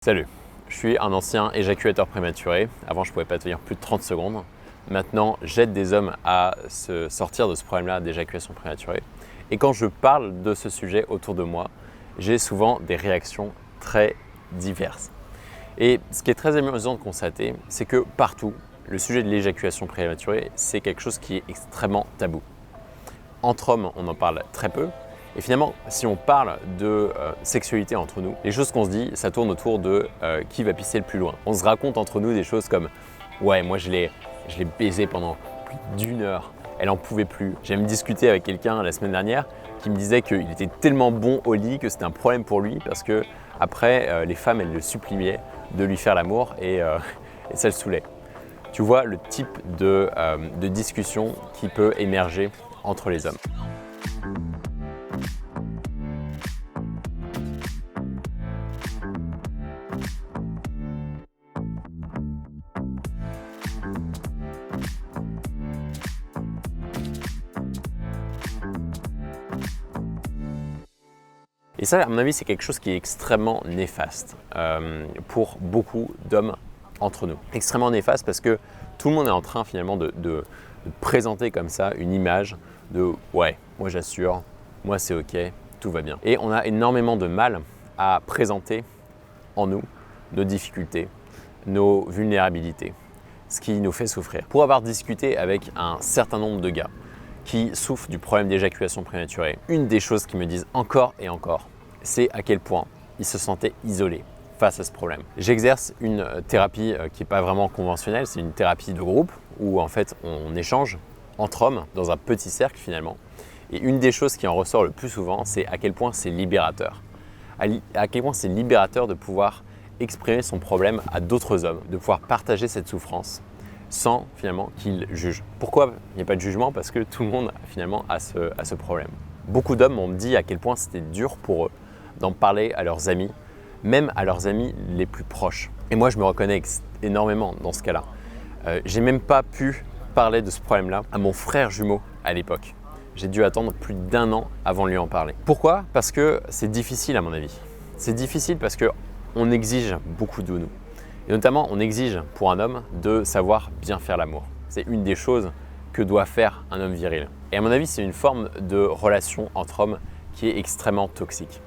Salut, je suis un ancien éjaculateur prématuré. Avant, je ne pouvais pas tenir plus de 30 secondes. Maintenant, j'aide des hommes à se sortir de ce problème-là d'éjaculation prématurée. Et quand je parle de ce sujet autour de moi, j'ai souvent des réactions très diverses. Et ce qui est très amusant de constater, c'est que partout, le sujet de l'éjaculation prématurée, c'est quelque chose qui est extrêmement tabou. Entre hommes, on en parle très peu. Et finalement, si on parle de sexualité entre nous, les choses qu'on se dit, ça tourne autour de qui va pisser le plus loin. On se raconte entre nous des choses comme « Ouais, moi je l'ai baisé pendant plus d'une heure, elle en pouvait plus ». J'ai même discuté avec quelqu'un la semaine dernière qui me disait qu'il était tellement bon au lit que c'était un problème pour lui parce que après, les femmes, elles le suppliaient de lui faire l'amour et ça le saoulait. Tu vois le type de discussion qui peut émerger entre les hommes. Et ça, à mon avis, c'est quelque chose qui est extrêmement néfaste pour beaucoup d'hommes entre nous. Extrêmement néfaste parce que tout le monde est en train finalement de présenter comme ça une image de « ouais, moi j'assure, moi c'est ok, tout va bien ». Et on a énormément de mal à présenter en nous nos difficultés, nos vulnérabilités, ce qui nous fait souffrir. Pour avoir discuté avec un certain nombre de gars qui souffrent du problème d'éjaculation prématurée, une des choses qu'ils me disent encore et encore, c'est à quel point ils se sentaient isolés face à ce problème. J'exerce une thérapie qui n'est pas vraiment conventionnelle, c'est une thérapie de groupe où en fait on échange entre hommes dans un petit cercle finalement. Et une des choses qui en ressort le plus souvent, c'est à quel point c'est libérateur. À quel point c'est libérateur de pouvoir exprimer son problème à d'autres hommes, de pouvoir partager cette souffrance sans finalement qu'ils jugent. Pourquoi il n'y a pas de jugement? Parce que tout le monde finalement a ce problème. Beaucoup d'hommes m'ont dit à quel point c'était dur pour eux d'en parler à leurs amis, même à leurs amis les plus proches. Et moi, je me reconnais énormément dans ce cas-là. J'ai même pas pu parler de ce problème-là à mon frère jumeau à l'époque. J'ai dû attendre plus d'1 an avant de lui en parler. Pourquoi? Parce que c'est difficile à mon avis. C'est difficile parce qu'on exige beaucoup de nous. Et notamment, on exige pour un homme de savoir bien faire l'amour. C'est une des choses que doit faire un homme viril. Et à mon avis, c'est une forme de relation entre hommes qui est extrêmement toxique.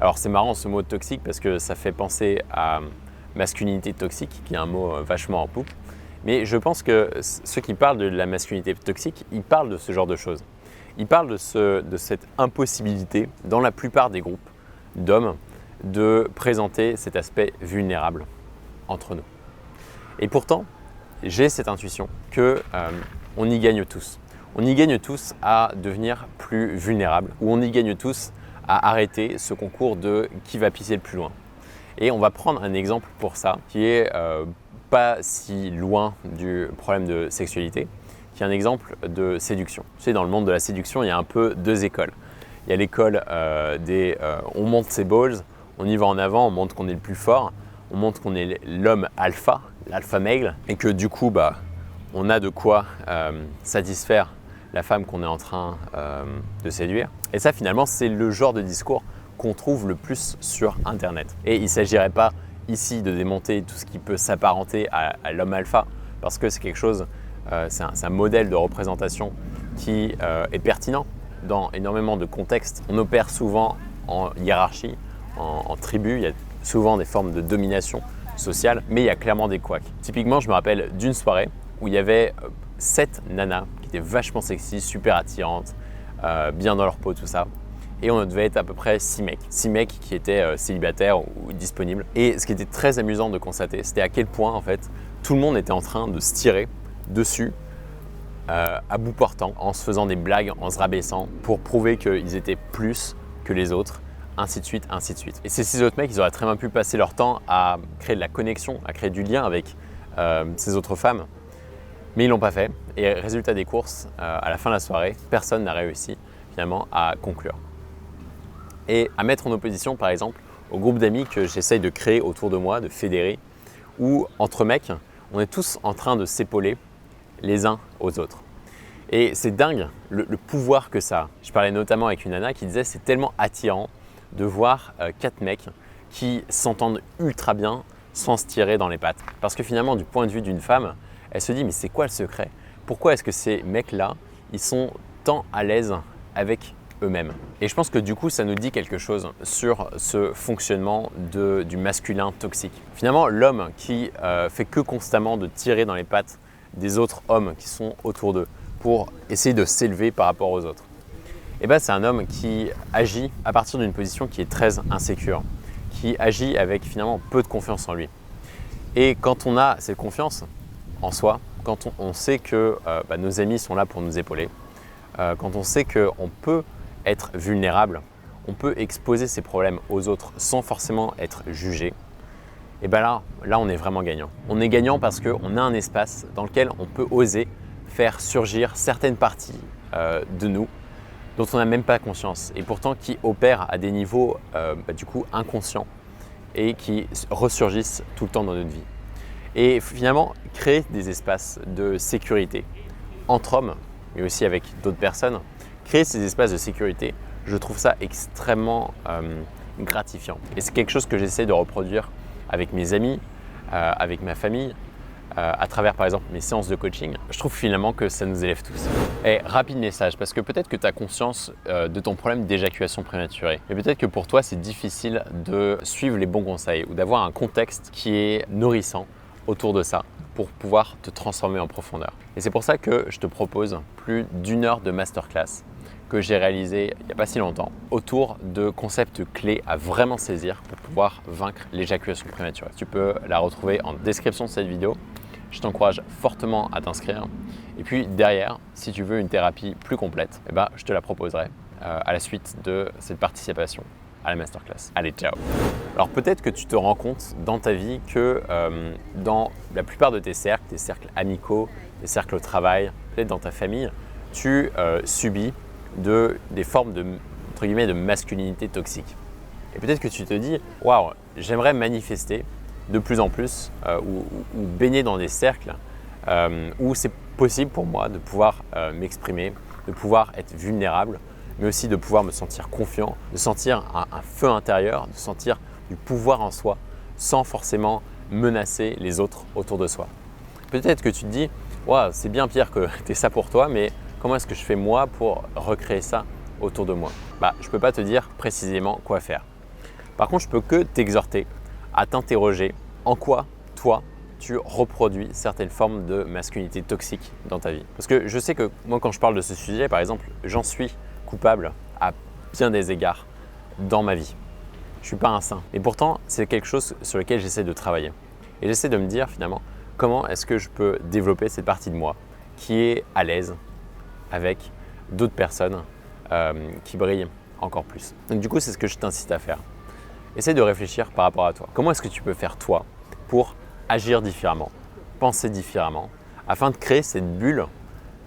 Alors c'est marrant ce mot toxique parce que ça fait penser à masculinité toxique, qui est un mot vachement en poupe. Mais je pense que ceux qui parlent de la masculinité toxique, ils parlent de ce genre de choses. Ils parlent de cette impossibilité dans la plupart des groupes d'hommes de présenter cet aspect vulnérable entre nous. Et pourtant, j'ai cette intuition qu'on y gagne tous. On y gagne tous à devenir plus vulnérables, ou on y gagne tous à arrêter ce concours de qui va pisser le plus loin. Et on va prendre un exemple pour ça qui est pas si loin du problème de sexualité, qui est un exemple de séduction. Tu sais, dans le monde de la séduction, il y a un peu 2 écoles. Il y a l'école on monte ses balls, on y va en avant, on montre qu'on est le plus fort, on montre qu'on est l'homme alpha, l'alpha male, et que du coup, on a de quoi satisfaire la femme qu'on est en train de séduire. Et ça, finalement, c'est le genre de discours qu'on trouve le plus sur Internet. Et il ne s'agirait pas ici de démonter tout ce qui peut s'apparenter à l'homme alpha, parce que c'est quelque chose, c'est un modèle de représentation qui est pertinent dans énormément de contextes. On opère souvent en hiérarchie, en tribu, il y a souvent des formes de domination sociale, mais il y a clairement des couacs. Typiquement, je me rappelle d'une soirée où il y avait 7 nanas qui étaient vachement sexy, super attirantes, bien dans leur peau, tout ça. Et on devait être à peu près 6 mecs. 6 mecs qui étaient célibataires ou disponibles. Et ce qui était très amusant de constater, c'était à quel point en fait tout le monde était en train de se tirer dessus à bout portant, en se faisant des blagues, en se rabaissant, pour prouver qu'ils étaient plus que les autres, ainsi de suite, ainsi de suite. Et ces 6 autres mecs, ils auraient très bien pu passer leur temps à créer de la connexion, à créer du lien avec ces autres femmes. Mais ils ne l'ont pas fait. Et résultat des courses, à la fin de la soirée, personne n'a réussi finalement à conclure. Et à mettre en opposition, par exemple, au groupe d'amis que j'essaye de créer autour de moi, de fédérer, où entre mecs, on est tous en train de s'épauler les uns aux autres. Et c'est dingue le pouvoir que ça a. Je parlais notamment avec une nana qui disait c'est tellement attirant de voir 4 mecs qui s'entendent ultra bien sans se tirer dans les pattes. Parce que finalement, du point de vue d'une femme, elle se dit mais c'est quoi le secret? Pourquoi est-ce que ces mecs-là, ils sont tant à l'aise avec eux-mêmes? Et je pense que du coup, ça nous dit quelque chose sur ce fonctionnement du masculin toxique. Finalement, l'homme qui fait que constamment de tirer dans les pattes des autres hommes qui sont autour d'eux pour essayer de s'élever par rapport aux autres, et ben, c'est un homme qui agit à partir d'une position qui est très insécure, qui agit avec finalement peu de confiance en lui. Et quand on a cette confiance en soi, quand on sait que nos amis sont là pour nous épauler, quand on sait qu'on peut être vulnérable, on peut exposer ses problèmes aux autres sans forcément être jugé, et bien là on est vraiment gagnant. On est gagnant parce qu'on a un espace dans lequel on peut oser faire surgir certaines parties de nous dont on n'a même pas conscience et pourtant qui opèrent à des niveaux du coup inconscients et qui ressurgissent tout le temps dans notre vie. Et finalement, créer des espaces de sécurité entre hommes, mais aussi avec d'autres personnes, créer ces espaces de sécurité, je trouve ça extrêmement gratifiant. Et c'est quelque chose que j'essaie de reproduire avec mes amis, avec ma famille, à travers par exemple mes séances de coaching. Je trouve finalement que ça nous élève tous. Et rapide message, parce que peut-être que tu as conscience de ton problème d'éjaculation prématurée, mais peut-être que pour toi c'est difficile de suivre les bons conseils ou d'avoir un contexte qui est nourrissant autour de ça pour pouvoir te transformer en profondeur. Et c'est pour ça que je te propose plus d'1 heure de masterclass que j'ai réalisé il n'y a pas si longtemps autour de concepts clés à vraiment saisir pour pouvoir vaincre l'éjaculation prématurée. Tu peux la retrouver en description de cette vidéo. Je t'encourage fortement à t'inscrire. Et puis derrière, si tu veux une thérapie plus complète, je te la proposerai à la suite de cette participation à la masterclass. Allez, ciao! Alors peut-être que tu te rends compte dans ta vie que dans la plupart de tes cercles amicaux, tes cercles au travail, peut-être dans ta famille, tu subis des formes entre guillemets, de masculinité toxique. Et peut-être que tu te dis « Waouh, j'aimerais manifester de plus en plus ou baigner dans des cercles où c'est possible pour moi de pouvoir m'exprimer, de pouvoir être vulnérable, mais aussi de pouvoir me sentir confiant, de sentir un feu intérieur, de sentir du pouvoir en soi sans forcément menacer les autres autour de soi. » Peut-être que tu te dis « Waouh, c'est bien Pierre que tu aies ça pour toi, mais comment est-ce que je fais moi pour recréer ça autour de moi ?» Je ne peux pas te dire précisément quoi faire. Par contre, je peux que t'exhorter à t'interroger en quoi, toi, tu reproduis certaines formes de masculinité toxique dans ta vie. Parce que je sais que moi, quand je parle de ce sujet, par exemple, j'en suis coupable à bien des égards dans ma vie. Je ne suis pas un saint. Et pourtant, c'est quelque chose sur lequel j'essaie de travailler. Et j'essaie de me dire finalement, comment est-ce que je peux développer cette partie de moi qui est à l'aise avec d'autres personnes qui brillent encore plus. Donc du coup, c'est ce que je t'incite à faire. Essaye de réfléchir par rapport à toi. Comment est-ce que tu peux faire toi pour agir différemment, penser différemment, afin de créer cette bulle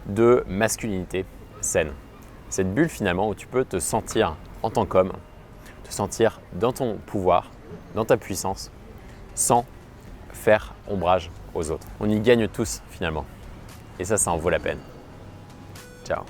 de masculinité saine. Cette bulle finalement où tu peux te sentir en tant qu'homme, te sentir dans ton pouvoir, dans ta puissance, sans faire ombrage aux autres. On y gagne tous finalement. Et ça en vaut la peine. Ciao.